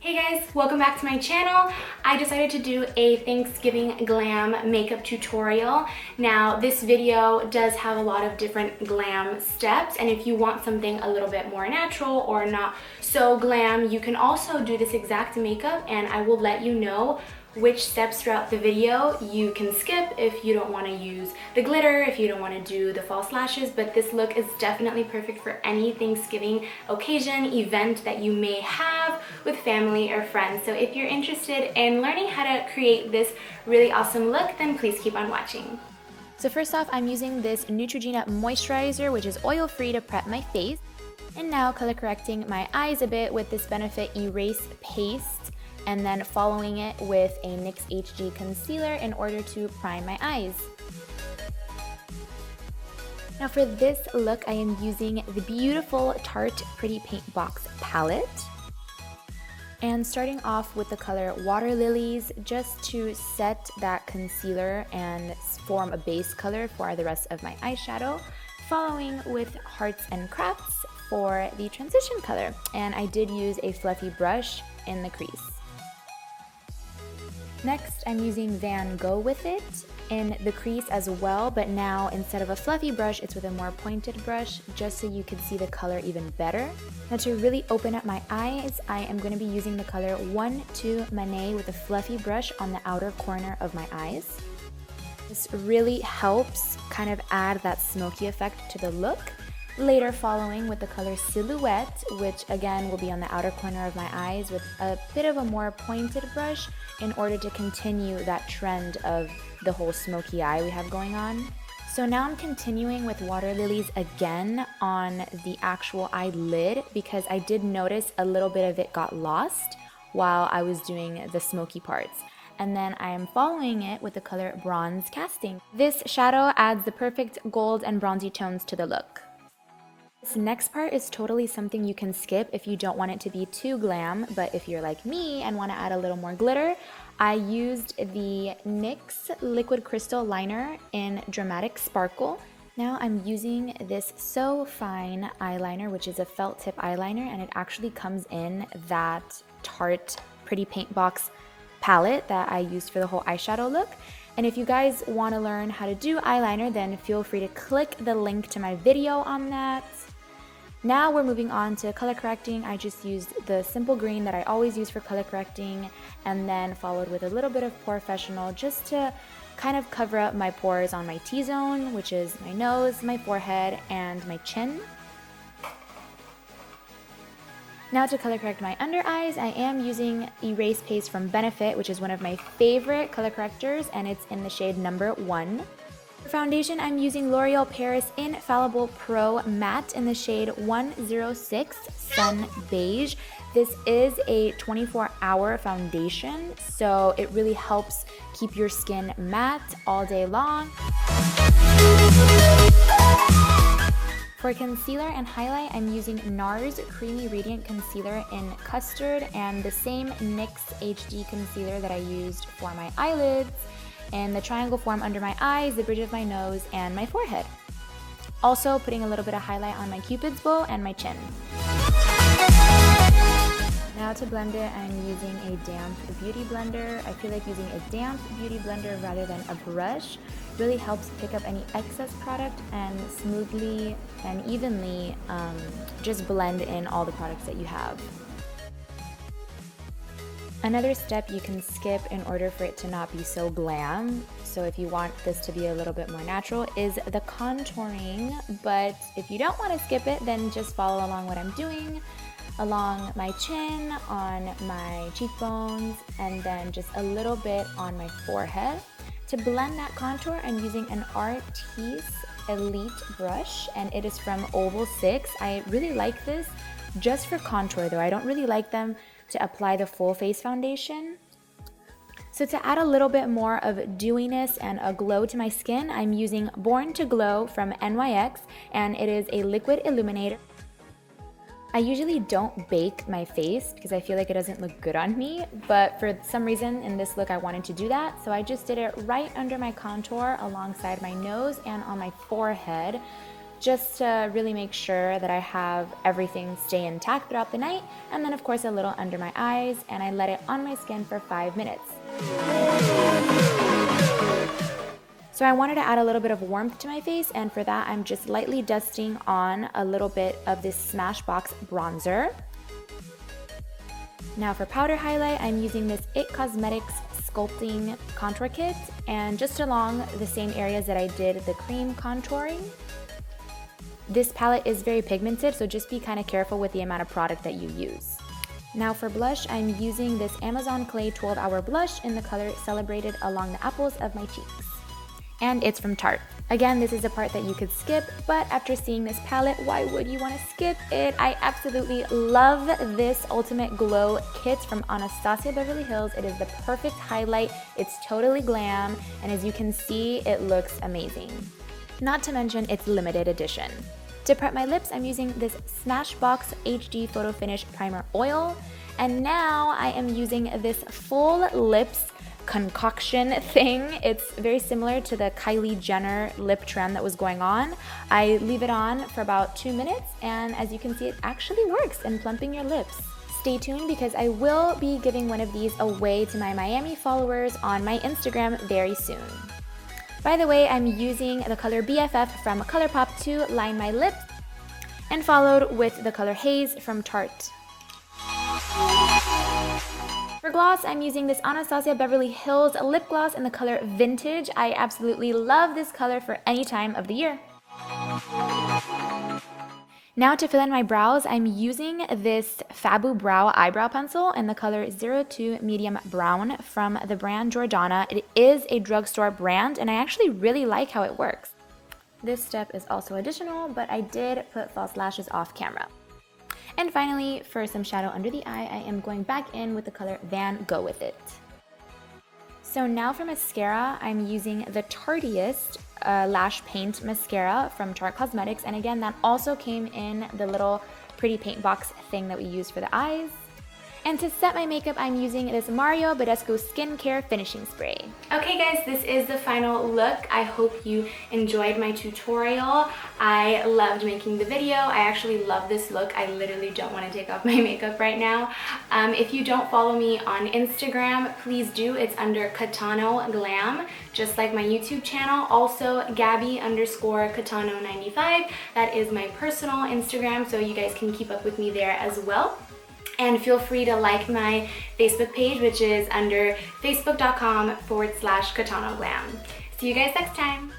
Hey guys, welcome back to my channel. I decided to do a Thanksgiving glam makeup tutorial. Now this video does have a lot of different glam steps, and if you want something a little bit more natural or not so glam, you can also do this exact makeup, and I will let you know which steps throughout the video you can skip if you don't want to use the glitter, if you don't want to do the false lashes. But this look is definitely perfect for any Thanksgiving occasion, event that you may have with family or friends. So if you're interested in learning how to create this really awesome look, then please keep on watching. So first off, I'm using this Neutrogena moisturizer, which is oil-free, to prep my face. And now color correcting my eyes a bit with this Benefit Erase Paste, and then following it with a NYX HD concealer in order to prime my eyes. Now for this look, I am using the beautiful Tarte Pretty Paintbox palette. And starting off with the color Water Lilies, just to set that concealer and form a base color for the rest of my eyeshadow, following with Hearts and Crafts for the transition color. And I did use a fluffy brush in the crease. Next, I'm using Van Gogh with it in the crease as well, but now instead of a fluffy brush, it's with a more pointed brush, just so you can see the color even better. Now to really open up my eyes, I am going to be using the color 1-2 Manet with a fluffy brush on the outer corner of my eyes. This really helps kind of add that smoky effect to the look. Later following with the color Silhouette, which again will be on the outer corner of my eyes with a bit of a more pointed brush in order to continue that trend of the whole smoky eye we have going on. So now I'm continuing with Water Lilies again on the actual eyelid, because I did notice a little bit of it got lost while I was doing the smoky parts. And then I am following it with the color Bronze Casting. This shadow adds the perfect gold and bronzy tones to the look. This next part is totally something you can skip if you don't want it to be too glam, but if you're like me and want to add a little more glitter, I used the NYX Liquid Crystal Liner in Dramatic Sparkle. Now I'm using this So Fine eyeliner, which is a felt tip eyeliner, and it actually comes in that Tarte Pretty Paintbox palette that I used for the whole eyeshadow look. And if you guys want to learn how to do eyeliner, then feel free to click the link to my video on that. Now we're moving on to color correcting. I just used the simple green that I always use for color correcting, and then followed with a little bit of Porefessional just to kind of cover up my pores on my T-zone, which is my nose, my forehead, and my chin. Now to color correct my under eyes, I am using Erase Paste from Benefit, which is one of my favorite color correctors, and it's in the shade number 1. For foundation, I'm using L'Oreal Paris Infallible Pro Matte in the shade 106 Sun Beige. This is a 24-hour foundation, so it really helps keep your skin matte all day long. For concealer and highlight, I'm using NARS Creamy Radiant Concealer in Custard, and the same NYX HD concealer that I used for my eyelids, and the triangle form under my eyes, the bridge of my nose, and my forehead. Also putting a little bit of highlight on my cupid's bow and my chin. Now to blend it, I'm using a damp beauty blender. I feel like using a damp beauty blender rather than a brush really helps pick up any excess product and smoothly and evenly just blend in all the products that you have. Another step you can skip in order for it to not be so glam, so if you want this to be a little bit more natural, is the contouring. But if you don't want to skip it, then just follow along what I'm doing along my chin, on my cheekbones, and then just a little bit on my forehead. To blend that contour, I'm using an Artis Elite brush, and it is from Oval 6. I really like this just for contour though. I don't really like them to apply the full face foundation. So to add a little bit more of dewiness and a glow to my skin, I'm using Born to Glow from NYX, and it is a liquid illuminator. I usually don't bake my face because I feel like it doesn't look good on me, but for some reason in this look I wanted to do that, so I just did it right under my contour alongside my nose and on my forehead just to really make sure that I have everything stay intact throughout the night, and then of course a little under my eyes, and I let it on my skin for 5 minutes. So I wanted to add a little bit of warmth to my face, and for that I'm just lightly dusting on a little bit of this Smashbox bronzer. Now for powder highlight, I'm using this It Cosmetics Sculpting Contour Kit, and just along the same areas that I did the cream contouring. This palette is very pigmented, so just be kind of careful with the amount of product that you use. Now for blush, I'm using this Amazon Clay 12-Hour Blush in the color Celebrated along the apples of my cheeks. And it's from Tarte. Again, this is a part that you could skip, but after seeing this palette, why would you want to skip it? I absolutely love this Ultimate Glow kit from Anastasia Beverly Hills. It is the perfect highlight. It's totally glam, and as you can see, it looks amazing. Not to mention, it's limited edition. To prep my lips, I'm using this Smashbox HD Photo Finish Primer Oil, and now I am using this Full Lips concoction thing. It's very similar to the Kylie Jenner lip trend that was going on. I leave it on for about 2 minutes, and as you can see, it actually works in plumping your lips. Stay tuned because I will be giving one of these away to my Miami followers on my Instagram very soon. By the way, I'm using the color BFF from Colourpop to line my lips, and followed with the color Haze from Tarte. For gloss, I'm using this Anastasia Beverly Hills lip gloss in the color Vintage. I absolutely love this color for any time of the year. Now to fill in my brows, I'm using this Fabu Brow Eyebrow Pencil in the color 02 Medium Brown from the brand Jordana. It is a drugstore brand, and I actually really like how it works. This step is also additional, but I did put false lashes off camera. And finally, for some shadow under the eye, I am going back in with the color Van Go With It. So now for mascara, I'm using the Tartiest Lash Paint Mascara from Tarte Cosmetics. And again, that also came in the little Pretty Paintbox thing that we use for the eyes. And to set my makeup, I'm using this Mario Badesco Skincare Finishing Spray. Okay guys, this is the final look. I hope you enjoyed my tutorial. I loved making the video. I actually love this look. I literally don't want to take off my makeup right now. If you don't follow me on Instagram, please do. It's under Catano Glam, just like my YouTube channel. Also, Gabby_Catano95. That is my personal Instagram, so you guys can keep up with me there as well. And feel free to like my Facebook page, which is under facebook.com/Catano Glam. See you guys next time.